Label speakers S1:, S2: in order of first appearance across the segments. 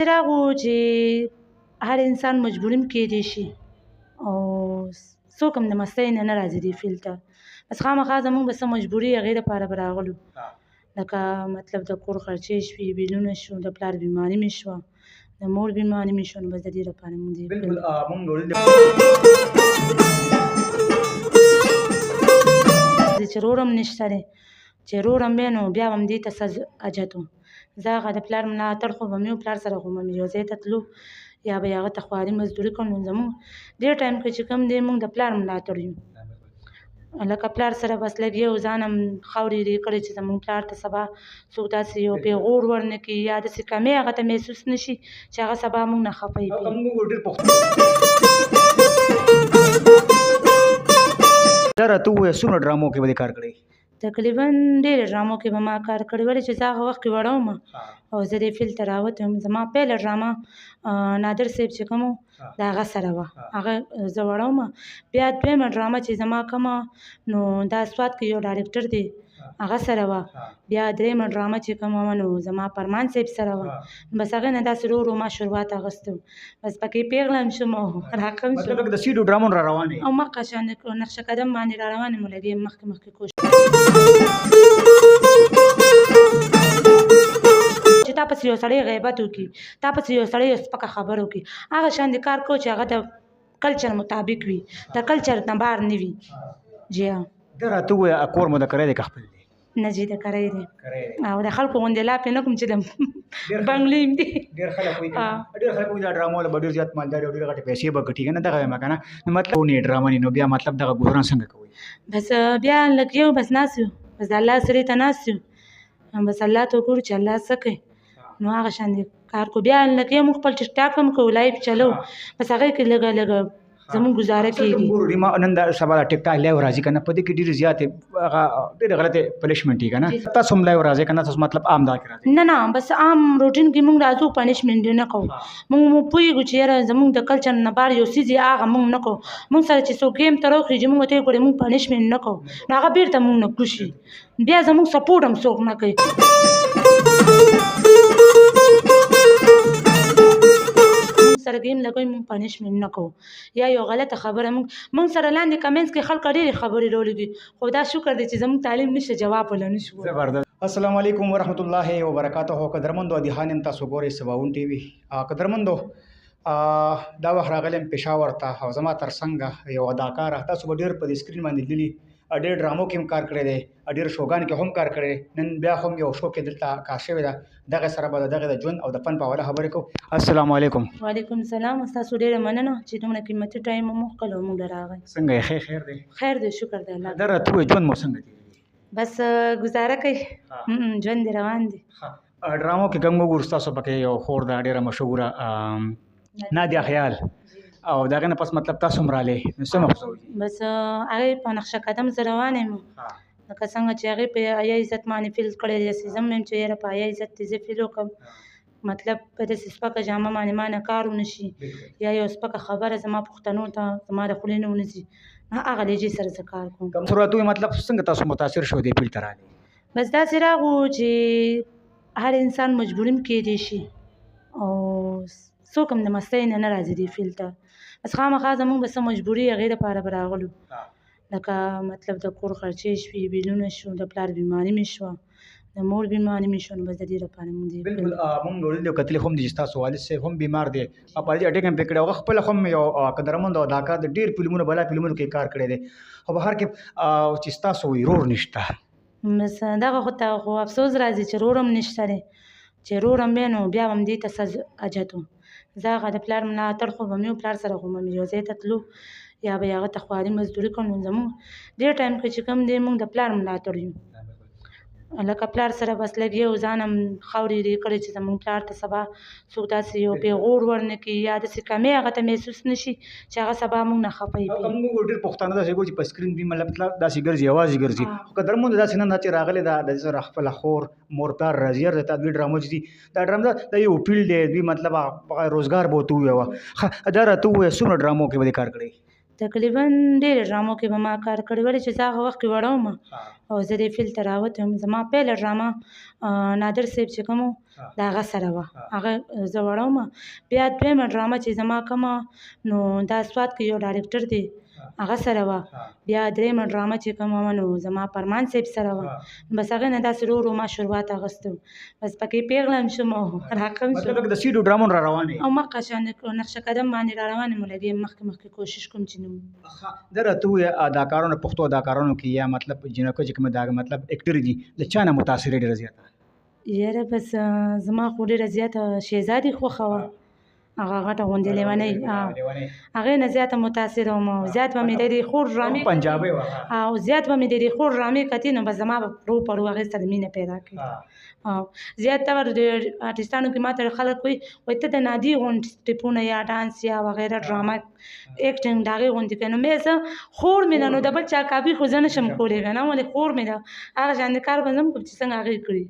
S1: راغو چې هر انسان مجبوري هم کېدی شي او څوک هم د مستۍ نه نه راځي دې فیلډ ته، بس خامخا زموږ به څه مجبوري هغې دپاره به راغلو، لکه مطلب د کور خرچې شوې، بیلونه شو، د پلار بیماري مې شوه، د مور بیماري مې شوه، نو بس د دې لپاره موږ دې
S2: بالکل
S1: چې رور هم نشته دی، چې رور هم وی نو بیا به هم دې ته څه حاجت و. زه هغه د پلار ملاتړ خو به مې و، پلار سره خو به مې یو ځای ته تلو یا به یې هغه ته خواري مزدوري کوم. نو زموږ دې ټایم کې چې کوم دی موږ د پلار ملاتړ یو، لکه پلار سره بس لږ یو ځان هم خاورې ډې کړی چې زموږ پلار ته سبا څوک داسې یو پیغور ورنه کړي یا داسې کمې هغه ته محسوس نه شي چې هغه سبا موږ نه خفه یي.
S2: دا راته ووایه څومره ډرامو کې به دې کار کړی؟
S1: تقریبا ډېرې ډرامو کې به ما کار کړی، ولې چې زه هغه وخت کې وړه وم او زه دې فیلډ ته راوتم. زما پیله ډرامه نادر صاحب چې کوم و د هغه سره وه، هغه زه وړه وم. بیا دویمه ډرامه چې زما کومه نو دا سوات کې یو ډایرکټر دی هغه سره وه. بیا دریمه ډرامه چې کومه وه نو زما فرمان صاحب سره وه. بس هغې نه داسې ورو ورو ما شروعات اخیستی و، بس پکې پیغله هم شوم او راقم شوم
S2: مطلب د سیډو ډرامو را روانې
S1: او مخکې شان نقشه قدم باندې را روانې مو لګې مخکې مخکې کوشش چې تا پسې یو سړی غیبت وکړي، تا پسې یو سړی یو سپکه خبره وکړي، هغه شان دې کار کوو چې هغه د کلچر مطابق وي، د کلچر نه بهر نه وي. جی ها.
S2: دا راته ووایه کور مو د کری دی که خپل دی؟
S1: نه جی د کری دی او د خلکو غوندې لاپې نه کوم چې د بنګلې یم دي.
S2: ډېر خلک وایي دا ډرامو له به ډېر زیات مالداري او ډېرې غټې پیسې به ګټي که نه دغه وایم که نه نو مطلب نه ډرامه نه نو بیا مطلب دغه ګزاران څنګه کوئ؟
S1: بس بیا لږ یو بس ناست یو، بس د الله سرې ته ناست یو، بس الله ته وګورو چې الله څه کوي نو هغه شان دې کار کوو. بیا لږ یو موږ خپل ټیک ټاک هم کوو، لایف چلو، بس هغې کې لږه لږه زموږ ګزاره کېږي.
S2: نن سبا د ټیک ټاک لایو راځي که نه په دې کې ډېرې زیاتې هغه ډېرې غلطې پنشمنټ وي که نه تاسو هم لایو راځئ که نه تاسو مطلب عام دا کې راځئ؟
S1: نه نه بس عام روټین کې موږ راځو، پنشمنټ یې نه کوو. موږ پوهېږو چې یاره زموږ د کلچر نه بهر یو څیز یې هغه موږ نه کوو. موږ سره چې څوک ګیم ته راوخېږي موږ ورته وګورئ موږ پنشمنټ نه کوو نو هغه بېرته موږ نه کوشي، بیا زموږ سپورټ هم څوک نه کوي. سره ګیم لګوي موږ پنشمنټ نه کوو یا یو غلطه خبره موږ سره لاندې کمنټس کې خلک ډېرې خبرې راولګي، خو دا شکر دی چې زموږ تعلیم نشته جواب ولا نشو.
S2: زبردست. السلام علیکم ورحمۃ اللہ وبرکاتہ. قدرمندو ادیحان تاسو ګورئ سباون ټي وي. قدرمندو دا وخت راغلم پېښور ته او زما تر څنګه یو اداکار تاسو به ډېر په دې سکرین باندې لیدلي، ډېر ډرامو کې هم کار کړی دی، ډېر شوګانو کې هم کار کړی دی. نن بیا هم یو شو کې دلته کار شوې ده، دغې سره به د دغې د ژوند او د فن په حواله خبرې کوو. السلام علیکم.
S1: وعلیکم السلام. ستاسو ډېره مننه چې دومره قیمتي ټایم مو وکړ او موږ له راغی.
S2: څنګه یې خیر دی؟
S1: خیر دی شکر دی الله.
S2: دا راته ووایه ژوند مو څنګه دی؟
S1: بس ګزاره کوي، ژوند دی روان دی.
S2: ډرامو کې کوم وګورو ستاسو پکې یو خور ده ډېره مشهوره نادیه خیال او د هغې نه پس مطلب تاسو هم رالې نو څه محسوس؟
S1: بس هغې په نقشه قدم زه روانه یم، لکه څنګه چې هغې په حیا عزت باندې فیل کړی دی، داسې زه هم یم چې یاره په حیا عزت دې زه فیل وکړم، مطلب په داسې سپکه جامه باندې ما نه کار ونه شي یا یو سپکه خبره زما پښتنو ته زما د خولې نه ونه ځي، هغه لهجې سره زه کار کوم.
S2: کوم صورت وي مطلب څنګه تاسو متاثر شو دې فیلډ ته رالې؟
S1: بس داسې راغو چې هر انسان مجبوري هم کېدی شي او څوک هم د مستۍ نه نه راځي دې فیلډ ته، بس خامخا زموږ به څه مجبوري هغې دپاره به راغلو، لکه مطلب د کور خرچې شوې، بیلونه شو، د پلار بیماري مې شوه، د مور بیماري مې شوه، نو بس د دې لپاره موږ دې
S2: بالکل موږ اورېدلي او کتلي هم دي چې ستاسو والد صاحب هم بیمار دی او په دې اټیک هم پرې کړی، هغه خپله هم یو قدرمند او اداکار د ډېر فلمونو بلا فلمونو کې کار کړی دی او په هر کې چې ستاسو ورور نشته.
S1: بس دغه خو ته خو افسوس راځي چې رور هم نشته دی، چې رور هم وی نو بیا به هم دې ته څه حاجت و. زه هغه د پلار ملاتړ خو به مې و، پلار سره خو به مې یو ځای ته تلو یا به یې هغه ته خواري مزدوري کوم. نو زموږ دې ټایم کې چې کوم دی موږ د پلار ملاتړ یو، لکه پلار سره بس لږ یو ځان هم خاورې ډې کړی چې زموږ پلار ته سبا څوک داسې یو پیغور ورنه کړي یا داسې کمې هغه ته محسوس نه شي چې هغه سبا موږ نه خفه یي.
S2: موږ ډېر پښتانه داسې کوو چې په سکرین دوی مطلب داسې ګرځي یوازې ګرځي، خو قدرمند داسې نه ده چې راغلی ده د سره خپله خور مور پلار راځي هر ځای ته دوی ډرامو چې دي دا ډرامه دا یو فیلډ دی، دوی مطلب روزګار به ورته ووایه. دا راته ووایه څومره ډرامو کې به دې کار کړی؟
S1: تقریبا ډېرې ډرامو کې به ما کار کړی ولې چې زه هغه وخت کې وړه وم او زه دې فیلډ ته راوتې وم زما پیله ډرامه نادر صاحب چې کوم و د هغه سره وه هغه زه وړه وم بیا دویمه ډرامه چې زما کومه نو دا سوات کې یو ډایرکټر دی هغه سره وه بیا دریمه ډرامه چې کومه وه نو زما فرمان صاحب سره وه بس هغې نه داسې ورو ورو ما شروعات اخیستی و بس پکې پیغله هم شوم او راقم شوم
S2: مطلب د سیډو ډرامو را روانې
S1: او مخکې شان نقشه قدم باندې را روان یم لګې مخکې کوشش کوم چې نو
S2: دا راته ووایه اداکارانو پښتو اداکارانو کې یا مطلب جنکو چې کوم دا مطلب اکټر دي د چا نه متاثر ډېره زیاته
S1: یاره بس زما خو ډېره زیاته شهزادي خوښه وه هغه غټه غوندې لیونۍ هغې نه زیاته متاثره وم او زیات به مې د دې خور ډرامې
S2: پنجابۍ وه
S1: او زیات به مې د دې خور ډرامې کتې نو بس زما به رو په رو هغې سره مینه پیدا کړي او زیات تور د آرټسټانو کې ماته خلک وایي ته د نادي غوندې سټیپونه یا ډانس یا وغیره ډرامه ایکټینګ د هغې غوندې کوي نو مې زه خور مې ده نو د بل چا کاپي خو زه نه شم کولی که نه ولې خور مې ده هغه شانې کار به زه هم کوم چې څنګه هغې کړي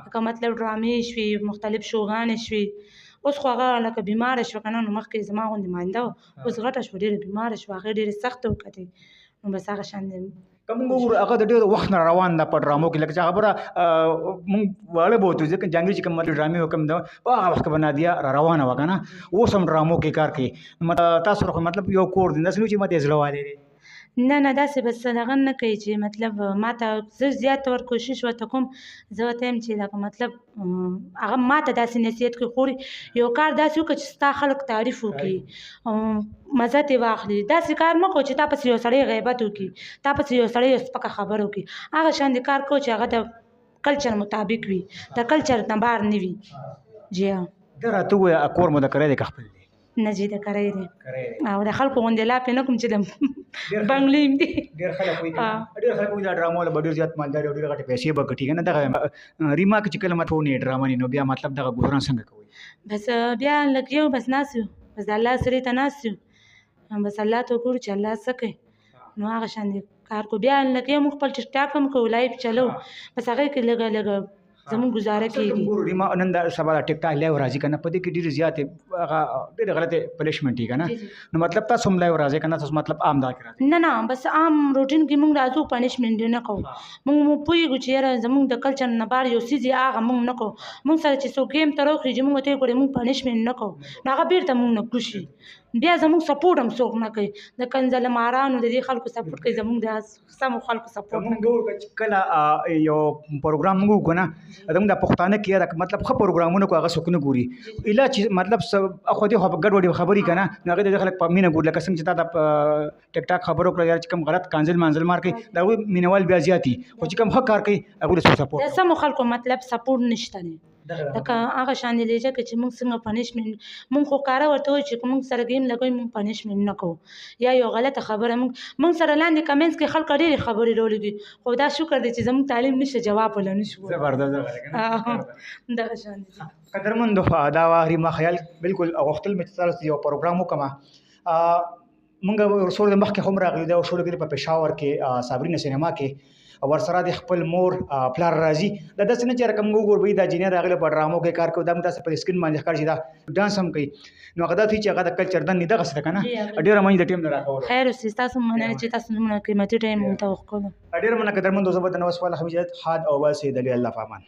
S1: لکه مطلب ډرامې شوي مختلف شوګانې شوي اوس خو هغه لکه بیماره شوه که نه نو مخکې زما غوندې مانده وه اوس غټه شوه ډېره بیماره شوه هغې ډېرې سختې وکتې نو بس هغه شان دی
S2: که موږ وګورو هغه د ډېر وخت نه روان ده په ډرامو کې لکه چې خبره موږ واړه به وتو ځکه جنګي چې کوم ډرامې وکم ده په هغه وخت کې به نادیه را روانه وه که نه اوس هم ډرامو کې کار کوي تاسو خو مطلب یو کور دی داسې نه چې ماته یې زړه والی دی
S1: نه نه داسې بس دغه نه کوي چې مطلب ماته زه زیات تور کوشش ورته کوم زه ورته یم چې لکه مطلب هغه ماته داسې نصیحت کوي خورې یو کار داسې وکړه چې ستا خلک تعریف وکړي مزه ترې واخلي داسې کار مه کوه چې تا پسې یو سړی غیبت وکړي تا پسې یو سړی یو سپکه خبره وکړي هغه شان دې کار کوه چې هغه د کلچر مطابق وي د کلچر نه بهر نه وي جی ها
S2: دا راته ووایه کور مو د کری دی که خپل دی
S1: نه جی د کری دی او د خلکو غوندې لاپې نه کوم چې د بنګلې یم دي
S2: ډېر خلک وایي دا ډرامو له به ډېر زیات مالداري او ډېرې غټې پیسې به ګټي که نه دغه ریماک چې کله ماته ونې ډرامه نو بیا مطلب دغه ګزاران څنګه کوئ
S1: بس بیا لږ یو بس ناست یو بس د الله سرې ته ناست یو بس الله ته وګورو چې الله څه کوي نو هغه شان دې کار کو بیا لږ یو موږ خپل ټیک ټاک هم کوو لایف چلو بس هغې کې لږه لږه زموږ ګزاره کېږي
S2: ریما نن دا سبا د ټیک ټاک لایو راځي که نه په دې کې ډېرې زیاتې هغه ډېرې غلطې پنشمنټ دي که نه نو مطلب تاسو هم لایو راځئ که نه تاسو مطلب عام دا کې راځئ
S1: نه نه بس عام روټین کې موږ راځو پنشمنټ نه کوو موږ پوهېږو چې یاره زموږ د کلچر نه بهر یو څیز یې هغه موږ نه کوو موږ سره چې څوک ګیم ته راوخلي چې موږ ورته وګورې موږ پنشمنټ نه کوو نو هغه بېرته موږ نه کوشي بیا زموږ سپورټ هم څوک نه کوي د کنځله مارانو د دې خلکو سپورټ کوي زموږ د سمو خلکو سپورټ نه کوي
S2: کله یو پروګرام موږ وکړو نه زموږ د پښتانه کې مطلب ښه پروګرامونه کو هغه څوک نه ګوري الا چې مطلب خو دې ګډوډې خبرې که نه نو هغې د خلک په مینه ګوري لکه څنګه چې تا د ټیک ټاک خبرو کړه یا چې کوم غلط کانزل مانزل مار کوي د هغوی مینوال بیا زیات دي خو چې کوم ښه کار کوي هغوی له سپورټ
S1: د سمو خلکو مطلب سپورټ نشته دی لکه هغه شان دی لهجه کې چې موږ څنګه پنشمنټ موږ خو کاره ورته وایو چې موږ سره ګیم لګوي موږ پنشمنټ نه کوو یا یو غلطه خبره موږ سره لاندې کمنټس کې خلک ډېرې خبرې راولګي خو دا شکر دی چې زموږ تعلیم نشته جواب ولا نشو
S2: زبردست
S1: دغه شان دی
S2: قدرمندو دا وه ریما خیال بالکل غوښتل مې چې تاسو یو پروګرام وکړم موږ ورسره د مخکې هم راغلي دا شروع کړي په پېښور کې صابرینه سینما کې ورسره د خپل مور پلار راځي دا داسې نه چې رقم وګورئ دا جینۍ راغلی په ډرامو کې کار کوي دا موږ داسې په سکرین باندې ښکار چې دا ډانس هم کوي نو هغه دا چې هغه د کلچر دندې دغسې ده که نه ډېره منځ د ټیم نه راکولو
S1: خیر اوسې ستاسو مننه چې تاسو دومره قیمتي ټایم موږ ته وښکلو
S2: ډېره مننه قدرمندو زه به د نوه سوال حمیدیت حاد او باسې دلی الله په امان